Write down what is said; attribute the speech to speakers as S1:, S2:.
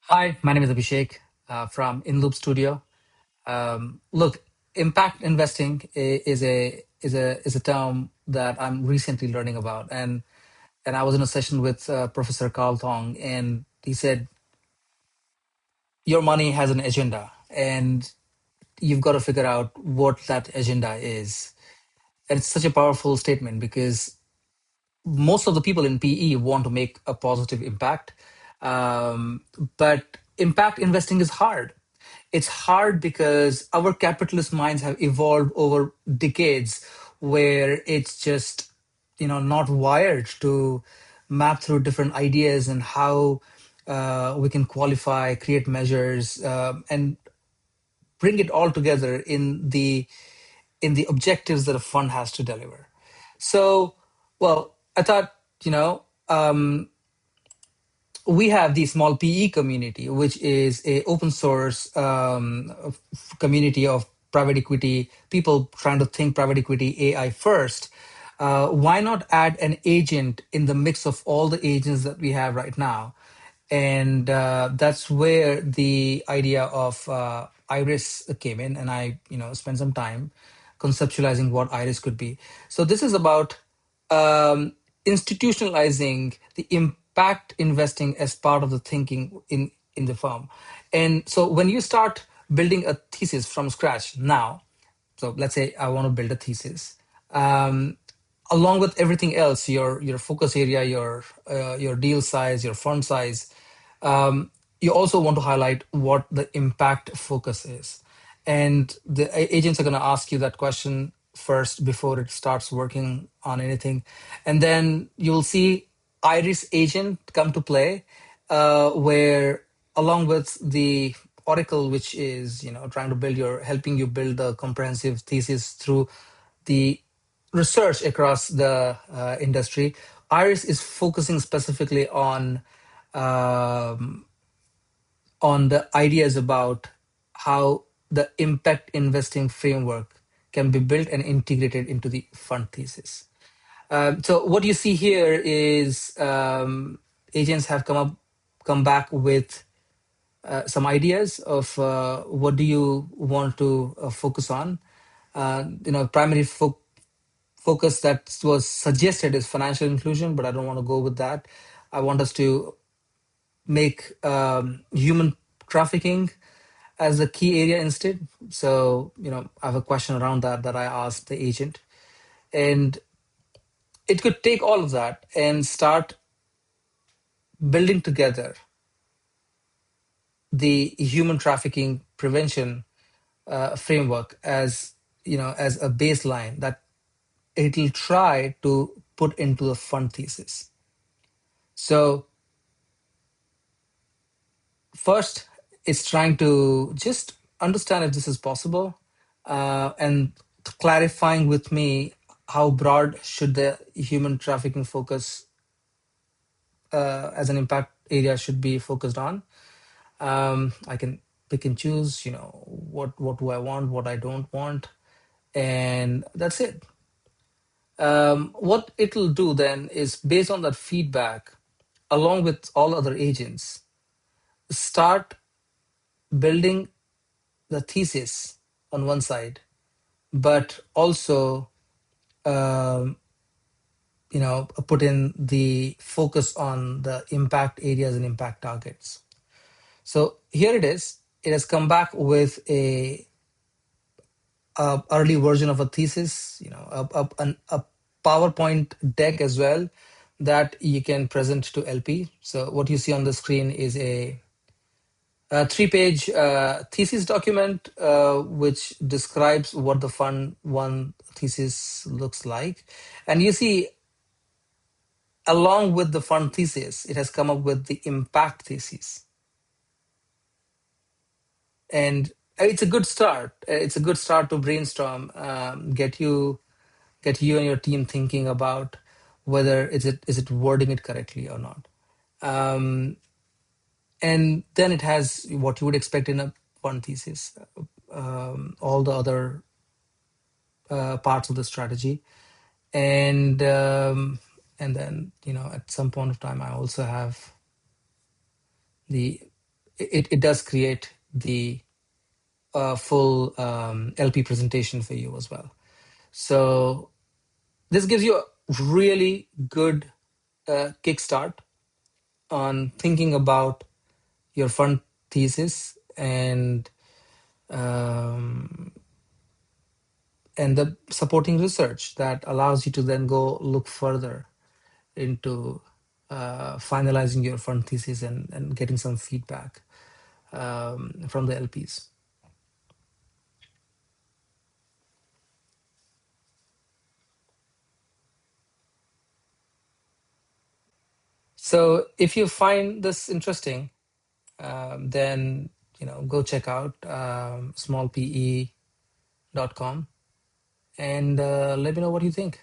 S1: Hi, my name is Abhishek from inloop.studio. Look, impact investing is a term that I'm recently learning about, and I was in a session with Professor Carl Tong, and he said your money has an agenda, and you've got to figure out what that agenda is. And it's such a powerful statement because most of the people in PE want to make a positive impact, but impact investing is hard. It's hard because our capitalist minds have evolved over decades, where it's just not wired to map through different ideas and how we can qualify, create measures, and bring it all together in the objectives that a fund has to deliver. So, well, I thought, we have the small PE community, which is a open source community of private equity people trying to think private equity AI first. Why not add an agent in the mix of all the agents that we have right now? And that's where the idea of Iris came in, and I, spent some time conceptualizing what Iris could be. So this is about institutionalizing the impact investing as part of the thinking in the firm. And so when you start building a thesis from scratch now, so let's say I want to build a thesis, along with everything else, your focus area, your deal size, your fund size, you also want to highlight what the impact focus is. And the agents are going to ask you that question first before it starts working on anything. And then you'll see Iris agent come to play, where along with the Oracle, which is trying to helping you build a comprehensive thesis through the research across the industry. Iris is focusing specifically um, on the ideas about how the impact investing framework can be built and integrated into the fund thesis. So what you see here is agents have come back with some ideas of what do you want to focus on. Primary focus that was suggested is financial inclusion, but I don't want to go with that. I want us to make human trafficking as a key area instead. So, I have a question around that I asked the agent. And it could take all of that and start building together the human trafficking prevention framework as a baseline that it'll try to put into the fund thesis. So first, it's trying to just understand if this is possible, and clarifying with me how broad should the human trafficking focus as an impact area should be focused on. I can pick and choose, what do I want, what I don't want, and that's it. What it'll do then is, based on that feedback, along with all other agents, start building the thesis on one side, but also um, put in the focus on the impact areas and impact targets. So here it is. It has come back with a early version of a thesis, a PowerPoint deck as well that you can present to LP. So what you see on the screen is a three-page thesis document, which describes what the fund one thesis looks like. And you see, along with the fund thesis, it has come up with the impact thesis. And it's a good start. It's a good start to brainstorm, get you and your team thinking about whether is it wording it correctly or not. Um, and then it has what you would expect in a fund thesis, all the other parts of the strategy, and then at some point of time I also have the it does create the full LP presentation for you as well. So this gives you a really good kickstart on thinking about your fund thesis um, and the supporting research that allows you to then go look further into finalizing your fund thesis and getting some feedback from the LPs. So if you find this interesting, then go check out smallpe.com and let me know what you think.